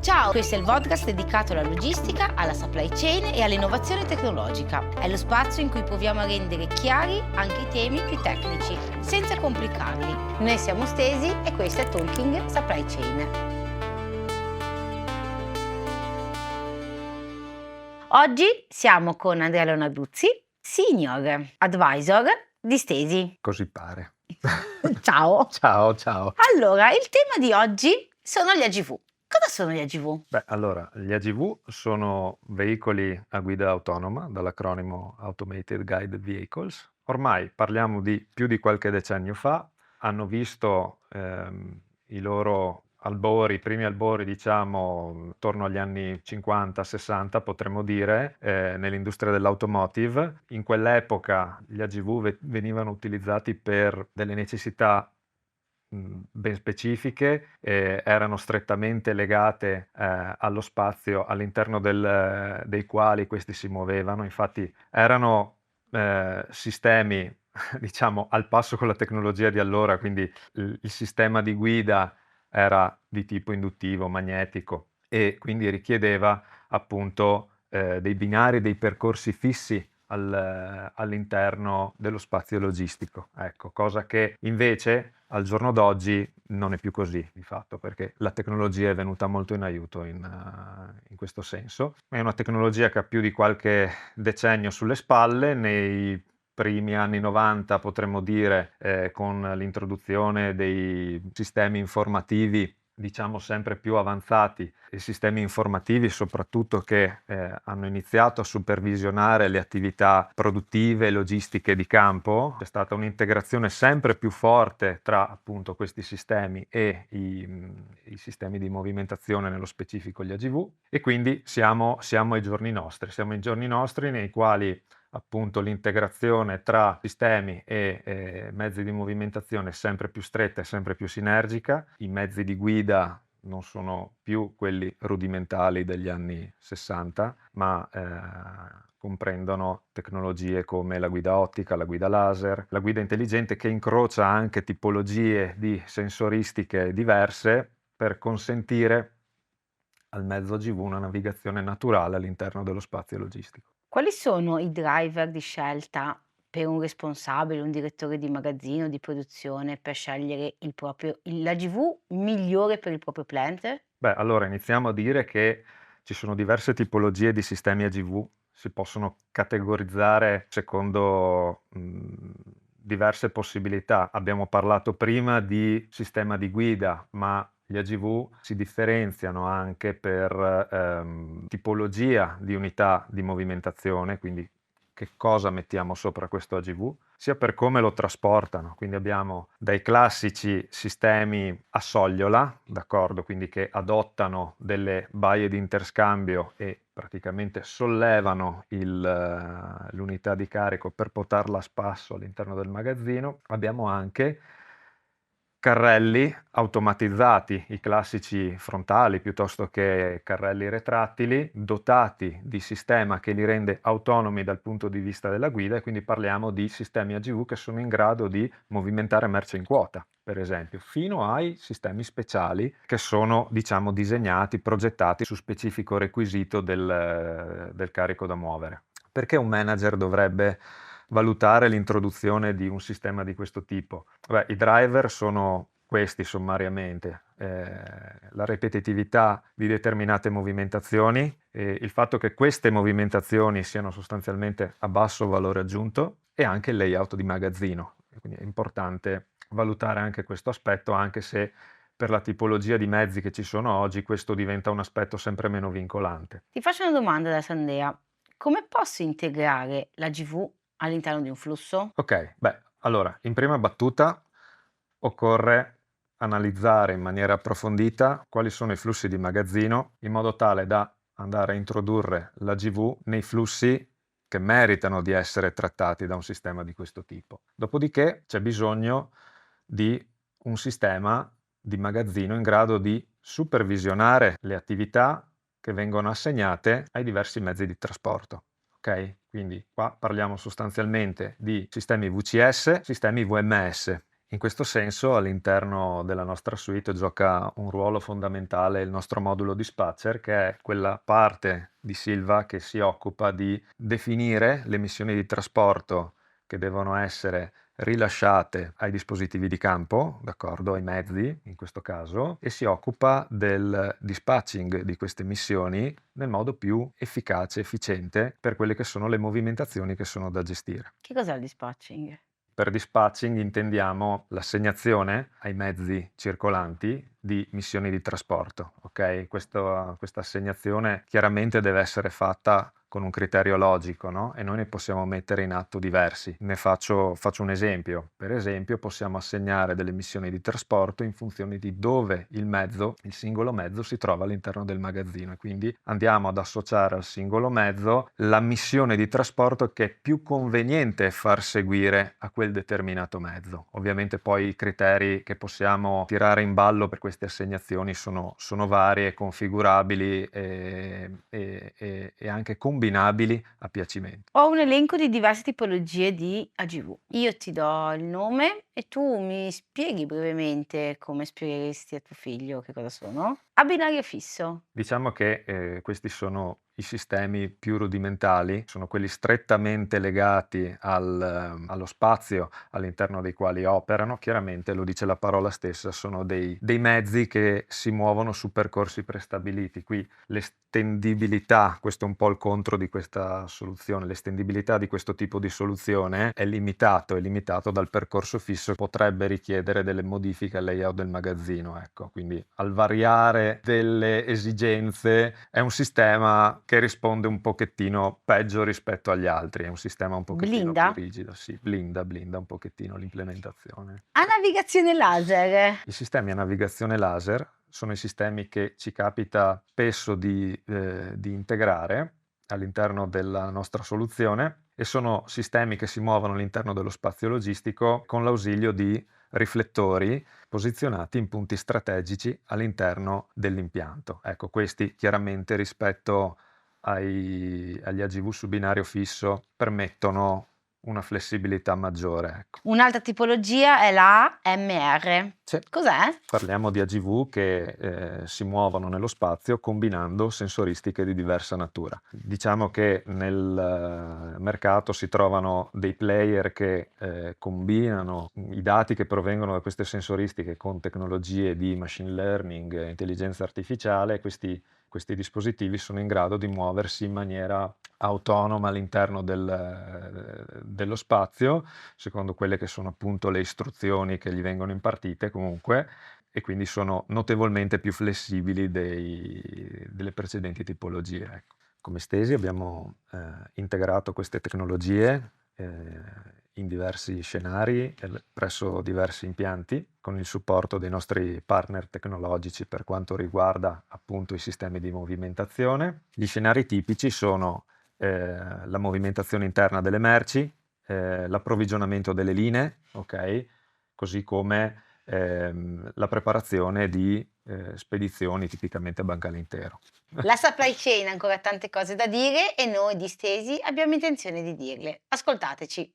Ciao, questo è il podcast dedicato alla logistica, alla supply chain e all'innovazione tecnologica. È lo spazio in cui proviamo a rendere chiari anche i temi più tecnici, senza complicarli. Noi siamo Stesi e questo è Talking Supply Chain. Oggi siamo con Andrea Leonarduzzi, Senior Advisor di Stesi. Così pare. Ciao. Ciao. Allora, il tema di oggi sono gli AGV. Cosa sono gli AGV? Beh, allora, gli AGV sono veicoli a guida autonoma, dall'acronimo Automated Guided Vehicles. Ormai parliamo di più di qualche decennio fa, hanno visto i loro albori, i primi albori, diciamo, intorno agli anni 50-60, potremmo dire, nell'industria dell'automotive. In quell'epoca gli AGV venivano utilizzati per delle necessità ben specifiche, erano strettamente legate allo spazio all'interno dei quali questi si muovevano. Infatti erano sistemi diciamo al passo con la tecnologia di allora, quindi il sistema di guida era di tipo induttivo, magnetico, e quindi richiedeva appunto dei binari, dei percorsi fissi all'interno dello spazio logistico. Ecco, cosa che invece al giorno d'oggi non è più così di fatto, perché la tecnologia è venuta molto in aiuto in questo senso. È una tecnologia che ha più di qualche decennio sulle spalle. Nei primi anni 90 potremmo dire, con l'introduzione dei sistemi informativi diciamo sempre più avanzati, e sistemi informativi soprattutto che hanno iniziato a supervisionare le attività produttive e logistiche di campo. C'è stata un'integrazione sempre più forte tra appunto questi sistemi e i sistemi di movimentazione, nello specifico gli AGV, e quindi siamo ai giorni nostri nei quali appunto l'integrazione tra sistemi e mezzi di movimentazione è sempre più stretta e sempre più sinergica. I mezzi di guida non sono più quelli rudimentali degli anni 60, ma comprendono tecnologie come la guida ottica, la guida laser, la guida intelligente, che incrocia anche tipologie di sensoristiche diverse per consentire al mezzo AGV una navigazione naturale all'interno dello spazio logistico. Quali sono i driver di scelta per un responsabile, un direttore di magazzino, di produzione, per scegliere l'AGV migliore per il proprio plant? Beh, allora iniziamo a dire che ci sono diverse tipologie di sistemi AGV, si possono categorizzare secondo diverse possibilità. Abbiamo parlato prima di sistema di guida, ma gli AGV si differenziano anche per tipologia di unità di movimentazione, quindi che cosa mettiamo sopra questo AGV, sia per come lo trasportano. Quindi abbiamo dai classici sistemi a sogliola, d'accordo, quindi che adottano delle baie di interscambio e praticamente sollevano l'unità di carico per portarla a spasso all'interno del magazzino. Abbiamo anche carrelli automatizzati, i classici frontali piuttosto che carrelli retrattili, dotati di sistema che li rende autonomi dal punto di vista della guida, e quindi parliamo di sistemi AGV che sono in grado di movimentare merce in quota, per esempio, fino ai sistemi speciali che sono, diciamo, disegnati, progettati su specifico requisito del carico da muovere. Perché un manager dovrebbe valutare l'introduzione di un sistema di questo tipo? Beh, i driver sono questi sommariamente: la ripetitività di determinate movimentazioni, il fatto che queste movimentazioni siano sostanzialmente a basso valore aggiunto, e anche il layout di magazzino. Quindi è importante valutare anche questo aspetto, anche se per la tipologia di mezzi che ci sono oggi questo diventa un aspetto sempre meno vincolante. Ti faccio una domanda da Sandea. Come posso integrare l'AGV all'interno di un flusso? Ok, beh, allora, in prima battuta occorre analizzare in maniera approfondita quali sono i flussi di magazzino, in modo tale da andare a introdurre l'AGV nei flussi che meritano di essere trattati da un sistema di questo tipo. Dopodiché c'è bisogno di un sistema di magazzino in grado di supervisionare le attività che vengono assegnate ai diversi mezzi di trasporto. Quindi qua parliamo sostanzialmente di sistemi VCS, sistemi VMS. In questo senso, all'interno della nostra suite gioca un ruolo fondamentale il nostro modulo dispatcher, che è quella parte di Silva che si occupa di definire le missioni di trasporto che devono essere rilasciate ai dispositivi di campo, d'accordo, ai mezzi in questo caso, e si occupa del dispatching di queste missioni nel modo più efficace e efficiente per quelle che sono le movimentazioni che sono da gestire. Che cos'è il dispatching? Per dispatching intendiamo l'assegnazione ai mezzi circolanti di missioni di trasporto, ok? Questa assegnazione chiaramente deve essere fatta con un criterio logico, no? E noi ne possiamo mettere in atto diversi. Ne faccio un esempio. Per esempio, possiamo assegnare delle missioni di trasporto in funzione di dove il singolo mezzo si trova all'interno del magazzino e quindi andiamo ad associare al singolo mezzo la missione di trasporto che è più conveniente far seguire a quel determinato mezzo. Ovviamente poi i criteri che possiamo tirare in ballo per queste assegnazioni sono vari e configurabili e anche combinabili a piacimento. Ho un elenco di diverse tipologie di AGV. Io ti do il nome e tu mi spieghi brevemente come spiegheresti a tuo figlio che cosa sono? A binario fisso. Diciamo che questi sono i sistemi più rudimentali, sono quelli strettamente legati allo spazio all'interno dei quali operano. Chiaramente, lo dice la parola stessa, sono dei mezzi che si muovono su percorsi prestabiliti. Qui l'estendibilità, questo è un po' il contro di questa soluzione, l'estendibilità di questo tipo di soluzione è limitato dal percorso fisso, potrebbe richiedere delle modifiche al layout del magazzino, ecco. Quindi al variare delle esigenze è un sistema che risponde un pochettino peggio rispetto agli altri, è un sistema un pochettino più Blinda? rigido, sì, blinda un pochettino l'implementazione. A navigazione laser. I sistemi a navigazione laser sono i sistemi che ci capita spesso di integrare all'interno della nostra soluzione e sono sistemi che si muovono all'interno dello spazio logistico con l'ausilio di riflettori posizionati in punti strategici all'interno dell'impianto. Ecco, questi chiaramente rispetto agli AGV su binario fisso permettono una flessibilità maggiore, ecco. Un'altra tipologia è la AMR. Sì. Cos'è? Parliamo di AGV che si muovono nello spazio combinando sensoristiche di diversa natura. Diciamo che nel mercato si trovano dei player che combinano i dati che provengono da queste sensoristiche con tecnologie di machine learning e intelligenza artificiale. Questi dispositivi sono in grado di muoversi in maniera autonoma all'interno dello spazio, secondo quelle che sono appunto le istruzioni che gli vengono impartite comunque, e quindi sono notevolmente più flessibili delle precedenti tipologie, ecco. Come Stesi abbiamo integrato queste tecnologie in diversi scenari presso diversi impianti con il supporto dei nostri partner tecnologici per quanto riguarda appunto i sistemi di movimentazione. Gli scenari tipici sono la movimentazione interna delle merci, l'approvvigionamento delle linee, ok? Così come la preparazione di spedizioni tipicamente a bancale intero. La supply chain ha ancora tante cose da dire e noi di Stesi abbiamo intenzione di dirle. Ascoltateci.